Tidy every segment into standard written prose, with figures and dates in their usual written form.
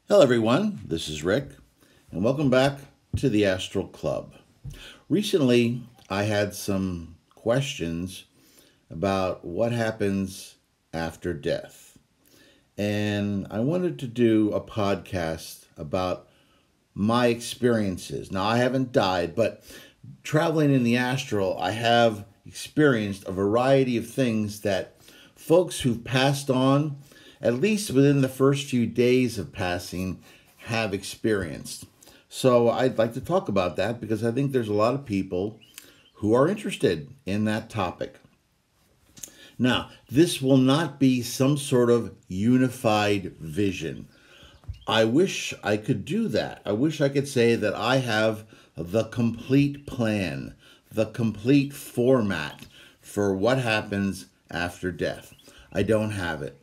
Hello everyone, this is Rick, and welcome back to the Astral Club. Recently, I had some questions about what happens after death, and I wanted to do a podcast about my experiences. Now, I haven't died, but traveling in the astral, I have experienced a variety of things that folks who've passed on, at least within the first few days of passing, have experienced. So I'd like to talk about that because I think there's a lot of people who are interested in that topic. Now, this will not be some sort of unified vision. I wish I could do that. I wish I could say that I have the complete plan, the complete format for what happens after death. I don't have it.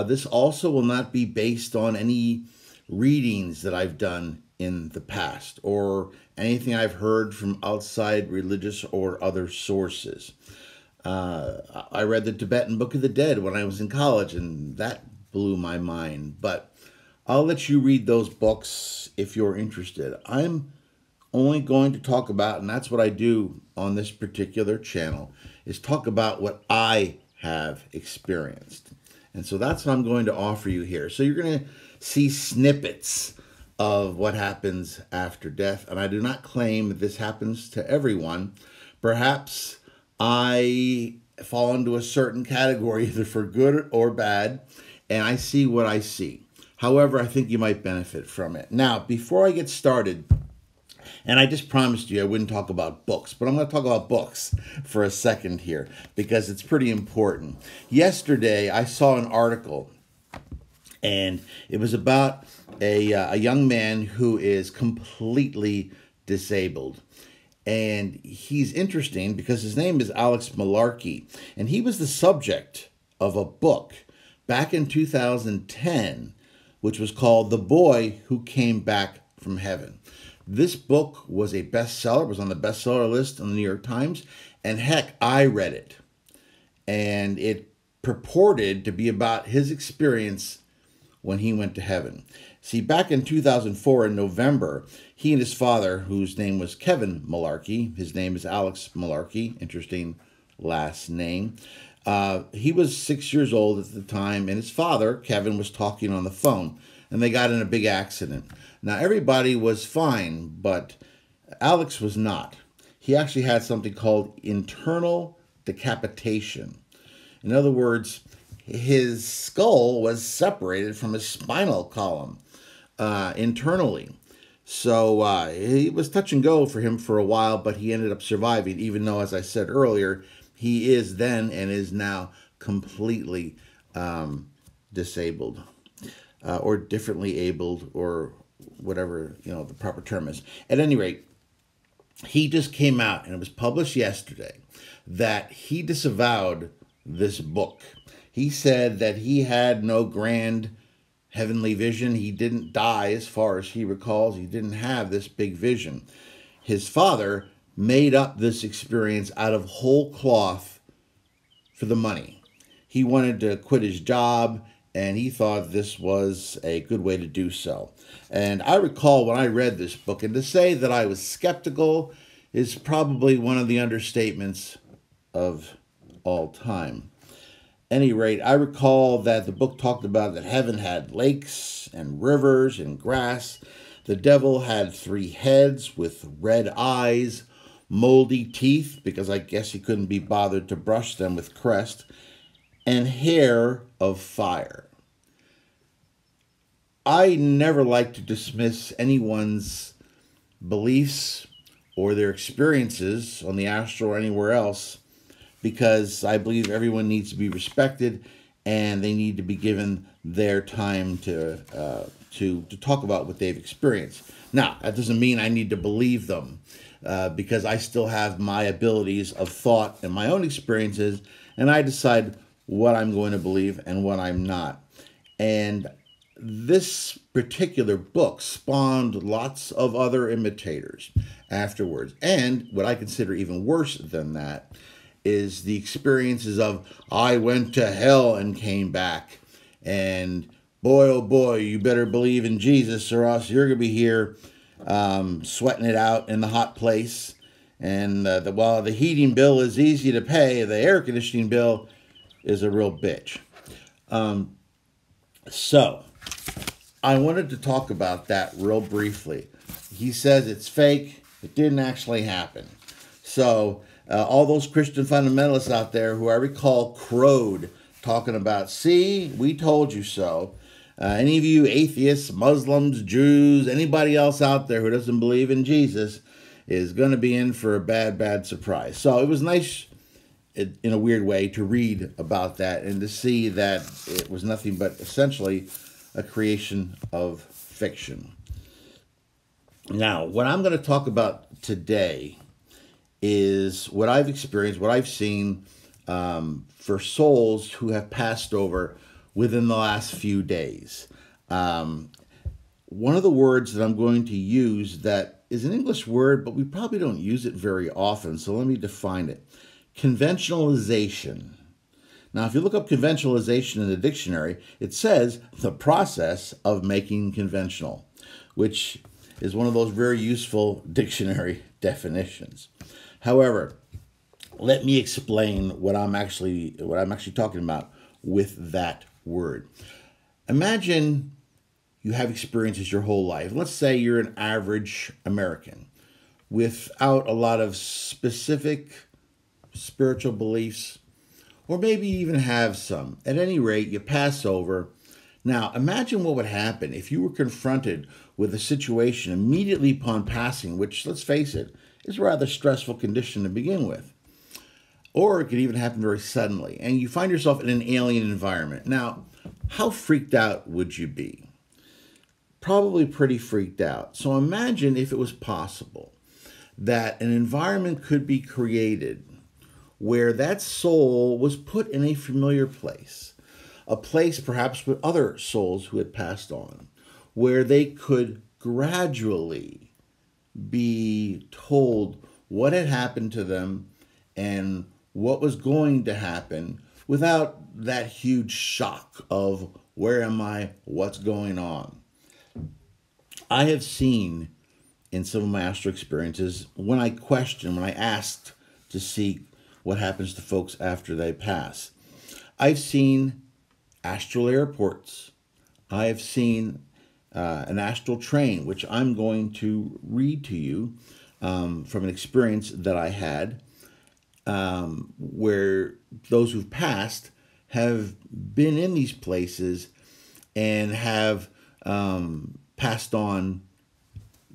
This also will not be based on any readings that I've done in the past or anything I've heard from outside religious or other sources. I read the Tibetan Book of the Dead when I was in college, and that blew my mind. But I'll let you read those books if you're interested. I'm only going to talk about, and that's what I do on this particular channel, is talk about what I have experienced. And so that's what I'm going to offer you here. So you're going to see snippets of what happens after death. And I do not claim that this happens to everyone. Perhaps I fall into a certain category, either for good or bad, and I see what I see. However, I think you might benefit from it. Now, before I get started, and I just promised you I wouldn't talk about books, but I'm going to talk about books for a second here because it's pretty important. Yesterday, I saw an article, and it was about a young man who is completely disabled. And he's interesting because his name is Alex Malarkey, and he was the subject of a book back in 2010, which was called The Boy Who Came Back from Heaven. This book was a bestseller, was on the bestseller list on the New York Times, and heck, I read it. And it purported to be about his experience when he went to heaven. See, back in 2004, in November, he and his father, whose name was Kevin Malarkey, his name is Alex Malarkey, interesting last name. He was 6 years old at the time, and his father, Kevin, was talking on the phone, and they got in a big accident. Now, everybody was fine, but Alex was not. He actually had something called internal decapitation. In other words, his skull was separated from his spinal column internally. So it was touch and go for him for a while, but he ended up surviving, even though, as I said earlier, he is then and is now completely disabled or differently abled, or whatever, the proper term is. At any rate, he just came out, and it was published yesterday, that he disavowed this book. He said that he had no grand heavenly vision. He didn't die, as far as he recalls. He didn't have this big vision. His father made up this experience out of whole cloth for the money. He wanted to quit his job, and he thought this was a good way to do so. And I recall when I read this book, and to say that I was skeptical is probably one of the understatements of all time. At any rate, I recall that the book talked about that heaven had lakes and rivers and grass. The devil had 3 heads with red eyes, moldy teeth, because I guess he couldn't be bothered to brush them with crest, and hair of fire. I never like to dismiss anyone's beliefs or their experiences on the astral or anywhere else, because I believe everyone needs to be respected and they need to be given their time to talk about what they've experienced. Now, that doesn't mean I need to believe them, because I still have my abilities of thought and my own experiences, and I decide what I'm going to believe and what I'm not. And this particular book spawned lots of other imitators afterwards. And what I consider even worse than that is the experiences of, I went to hell and came back, and boy, oh boy, you better believe in Jesus or else you're going to be here sweating it out in the hot place. And while the heating bill is easy to pay, the air conditioning bill is a real bitch. So I wanted to talk about that real briefly. He says it's fake. It didn't actually happen. So all those Christian fundamentalists out there who I recall crowed talking about, see, we told you so. Any of you atheists, Muslims, Jews, anybody else out there who doesn't believe in Jesus is going to be in for a bad, bad surprise. So it was nice, in a weird way, to read about that and to see that it was nothing but essentially a creation of fiction. Now, what I'm going to talk about today is what I've experienced, what I've seen for souls who have passed over within the last few days. One of the words that I'm going to use that is an English word, but we probably don't use it very often, so let me define it. Conventionalization. Now, if you look up conventionalization in the dictionary, it says the process of making conventional, which is one of those very useful dictionary definitions. However, let me explain what I'm actually talking about with that word. Imagine you have experiences your whole life. Let's say you're an average American without a lot of specific spiritual beliefs, or maybe you even have some. At any rate, you pass over. Now, imagine what would happen if you were confronted with a situation immediately upon passing, which, let's face it, is a rather stressful condition to begin with. Or it could even happen very suddenly, and you find yourself in an alien environment. Now, how freaked out would you be? Probably pretty freaked out. So imagine if it was possible that an environment could be created where that soul was put in a familiar place, a place perhaps with other souls who had passed on, where they could gradually be told what had happened to them and what was going to happen without that huge shock of where am I, what's going on. I have seen in some of my astral experiences, when I asked to see what happens to folks after they pass, I've seen astral airports. I have seen an astral train, which I'm going to read to you from an experience that I had where those who've passed have been in these places and have passed on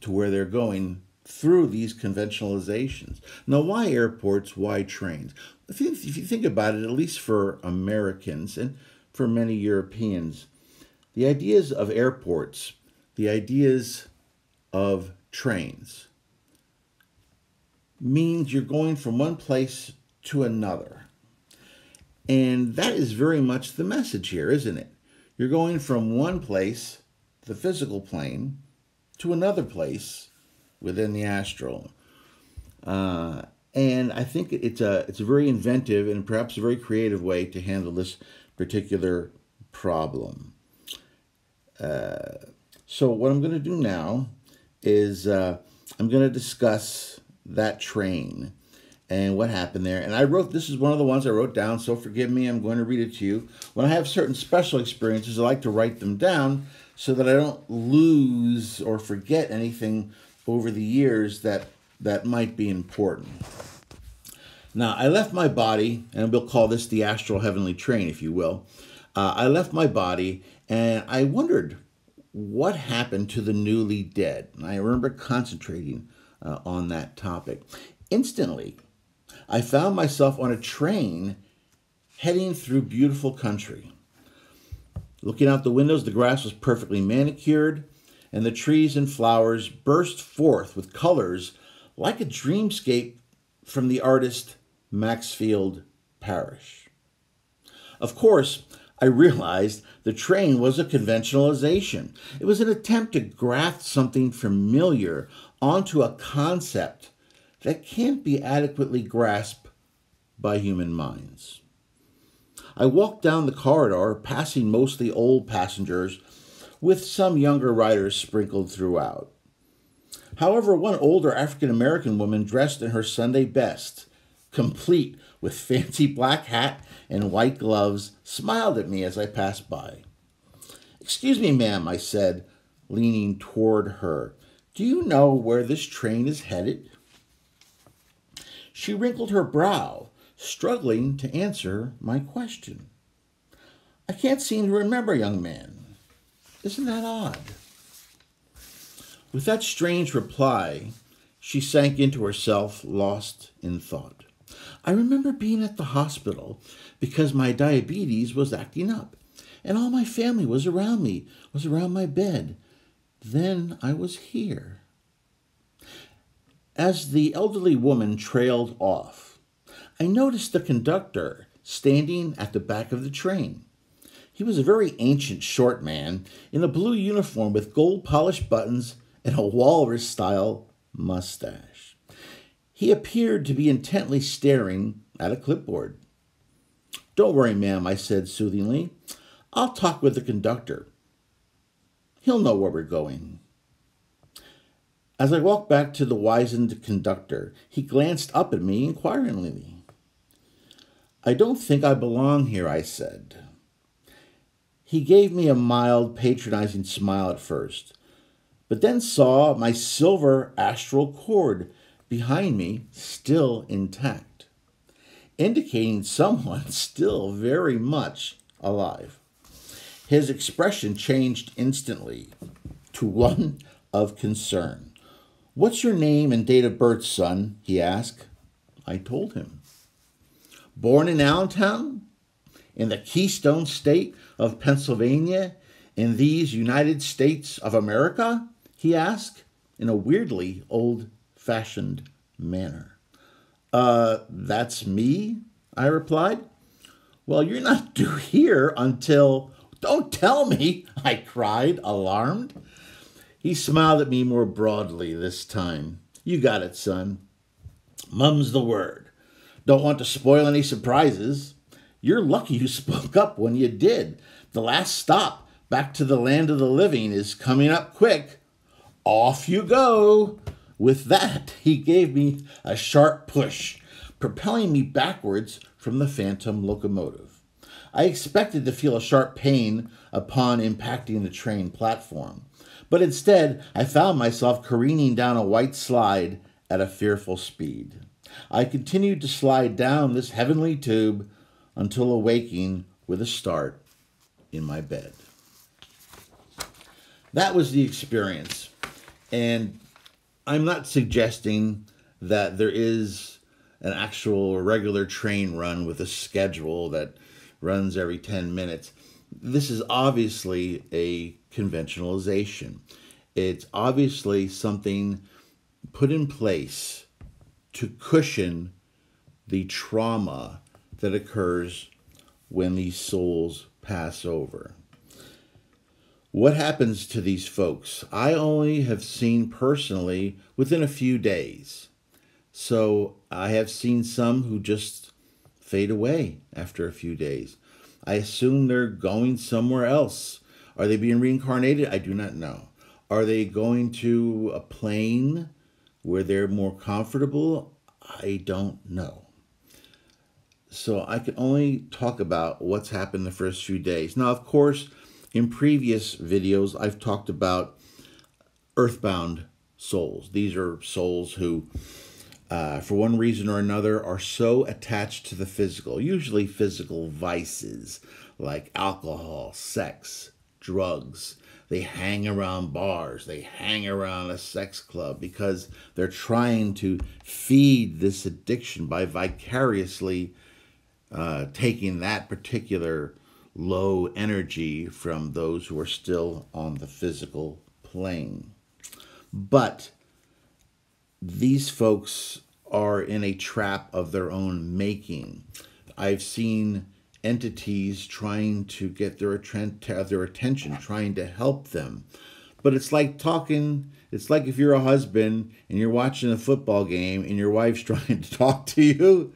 to where they're going through these conventionalizations. Now, why airports? Why trains? If you think about it, at least for Americans and for many Europeans, the ideas of airports, the ideas of trains, means you're going from one place to another. And that is very much the message here, isn't it? You're going from one place, the physical plane, to another place within the astral. And I think it's a very inventive and perhaps a very creative way to handle this particular problem. So what I'm going to do now is I'm going to discuss that train and what happened there. And this is one of the ones I wrote down, so forgive me, I'm going to read it to you. When I have certain special experiences, I like to write them down so that I don't lose or forget anything over the years that might be important. Now, I left my body, and we'll call this the astral heavenly train, if you will. I left my body, and I wondered what happened to the newly dead. And I remember concentrating on that topic. Instantly, I found myself on a train heading through beautiful country. Looking out the windows, the grass was perfectly manicured, and the trees and flowers burst forth with colors like a dreamscape from the artist Maxfield Parrish. Of course, I realized the train was a conventionalization. It was an attempt to graft something familiar onto a concept that can't be adequately grasped by human minds. I walked down the corridor, passing mostly old passengers, with some younger riders sprinkled throughout. However, one older African-American woman dressed in her Sunday best, complete with fancy black hat and white gloves, smiled at me as I passed by. "Excuse me, ma'am," I said, leaning toward her. "Do you know where this train is headed?" She wrinkled her brow, struggling to answer my question. "I can't seem to remember, young man. Isn't that odd?" With that strange reply, she sank into herself, lost in thought. "I remember being at the hospital because my diabetes was acting up, and all my family was around me, was around my bed. Then I was here." As the elderly woman trailed off, I noticed the conductor standing at the back of the train. He was a very ancient, short man in a blue uniform with gold-polished buttons and a walrus-style mustache. He appeared to be intently staring at a clipboard. "Don't worry, ma'am," I said soothingly. "I'll talk with the conductor. He'll know where we're going." As I walked back to the wizened conductor, he glanced up at me inquiringly. "I don't think I belong here," I said. He gave me a mild, patronizing smile at first, but then saw my silver astral cord behind me still intact, indicating someone still very much alive. His expression changed instantly to one of concern. "What's your name and date of birth, son?" he asked. I told him. "Born in Allentown, in the Keystone State of Pennsylvania, in these United States of America?" he asked in a weirdly old-fashioned manner. That's me," I replied. "Well, you're not due here until—" "Don't tell me," I cried, alarmed. He smiled at me more broadly this time. "You got it, son. Mum's the word. Don't want to spoil any surprises. You're lucky you spoke up when you did. The last stop back to the land of the living is coming up quick. Off you go." With that, he gave me a sharp push, propelling me backwards from the phantom locomotive. I expected to feel a sharp pain upon impacting the train platform, but instead I found myself careening down a white slide at a fearful speed. I continued to slide down this heavenly tube until awaking with a start in my bed. That was the experience, and I'm not suggesting that there is an actual regular train run with a schedule that runs every 10 minutes. This is obviously a conventionalization. It's obviously something put in place to cushion the trauma that occurs when these souls pass over. What happens to these folks? I only have seen personally within a few days. So I have seen some who just fade away after a few days. I assume they're going somewhere else. Are they being reincarnated? I do not know. Are they going to a plane where they're more comfortable? I don't know. So I can only talk about what's happened the first few days. Now, of course, in previous videos, I've talked about earthbound souls. These are souls who, for one reason or another, are so attached to the physical, usually physical vices like alcohol, sex, drugs. They hang around bars. They hang around a sex club because they're trying to feed this addiction by vicariously taking that particular low energy from those who are still on the physical plane. But these folks are in a trap of their own making. I've seen entities trying to get their attention, trying to help them, But it's like talking, it's like if you're a husband and you're watching a football game and your wife's trying to talk to you.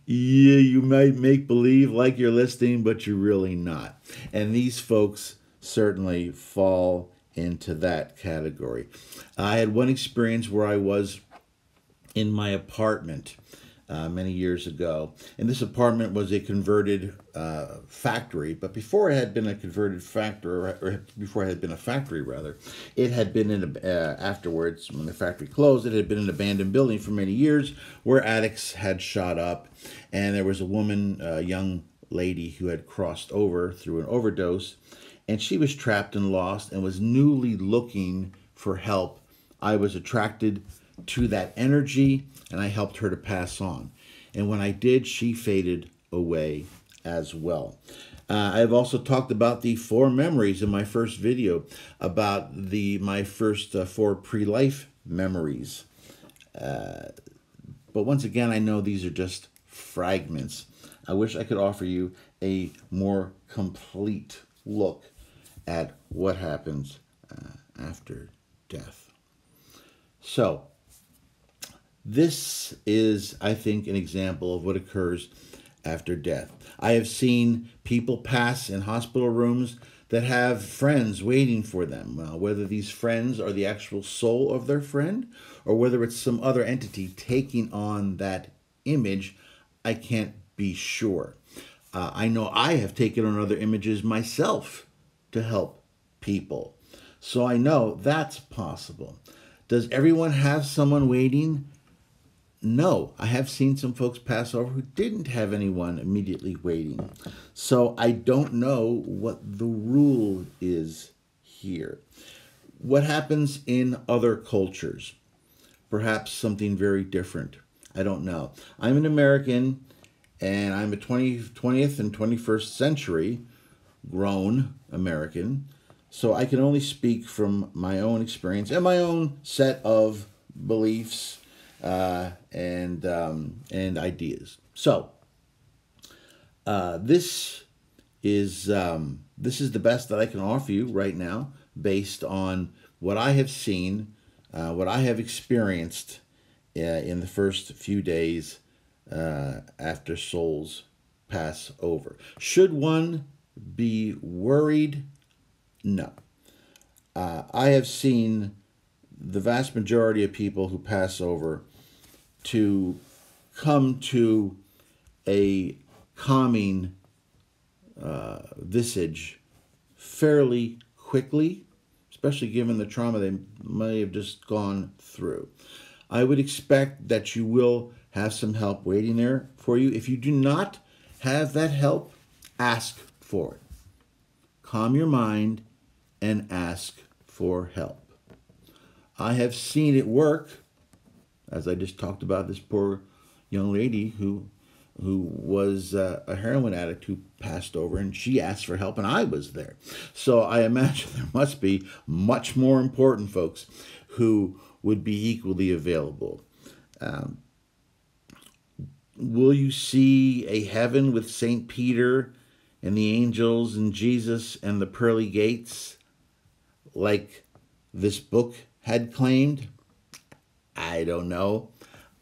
Yeah, you might make believe like you're listening, but you're really not. And these folks certainly fall into that category. I had one experience where I was in my apartment many years ago, and this apartment was a converted factory. But before it had been a converted factory, or before it had been a factory, rather, it had been in afterwards, when the factory closed, it had been an abandoned building for many years, where addicts had shot up, and there was a woman, a young lady, who had crossed over through an overdose, and she was trapped and lost and was newly looking for help. I was attracted to that energy, and I helped her to pass on. And when I did, she faded away as well. I've also talked about the 4 memories in my first video, about my first 4 pre-life memories. But once again, I know these are just fragments. I wish I could offer you a more complete look at what happens after death. So, this is, I think, an example of what occurs after death. I have seen people pass in hospital rooms that have friends waiting for them. Whether these friends are the actual soul of their friend or whether it's some other entity taking on that image, I can't be sure. I know I have taken on other images myself to help people. So I know that's possible. Does everyone have someone waiting? No, I have seen some folks pass over who didn't have anyone immediately waiting. So I don't know what the rule is here. What happens in other cultures? Perhaps something very different. I don't know. I'm an American, and I'm a 20th and 21st century grown American. So I can only speak from my own experience and my own set of beliefs and ideas. So this is the best that I can offer you right now, based on what I have seen, what I have experienced in the first few days after souls pass over. Should one be worried? No. I have seen the vast majority of people who pass over to come to a calming visage fairly quickly, especially given the trauma they may have just gone through. I would expect that you will have some help waiting there for you. If you do not have that help, ask for it. Calm your mind and ask for help. I have seen it work, as I just talked about this poor young lady who was a heroin addict who passed over, and she asked for help, and I was there. So I imagine there must be much more important folks who would be equally available. Will you see a heaven with St. Peter and the angels and Jesus and the pearly gates, like this book had claimed? I don't know.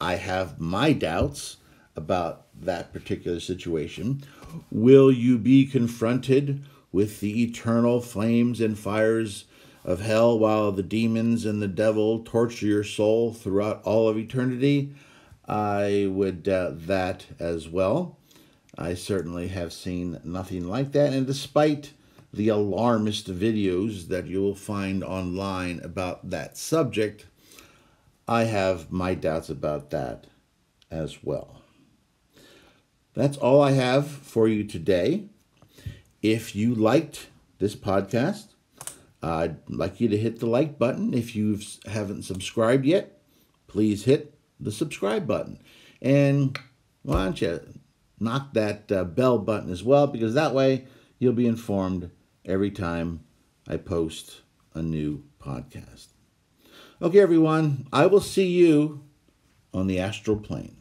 I have my doubts about that particular situation. Will you be confronted with the eternal flames and fires of hell while the demons and the devil torture your soul throughout all of eternity? I would doubt that as well. I certainly have seen nothing like that, and despite the alarmist videos that you will find online about that subject, I have my doubts about that as well. That's all I have for you today. If you liked this podcast, I'd like you to hit the like button. If you haven't subscribed yet, please hit the subscribe button. And why don't you knock that bell button as well, because that way you'll be informed every time I post a new podcast. Okay, everyone, I will see you on the astral plane.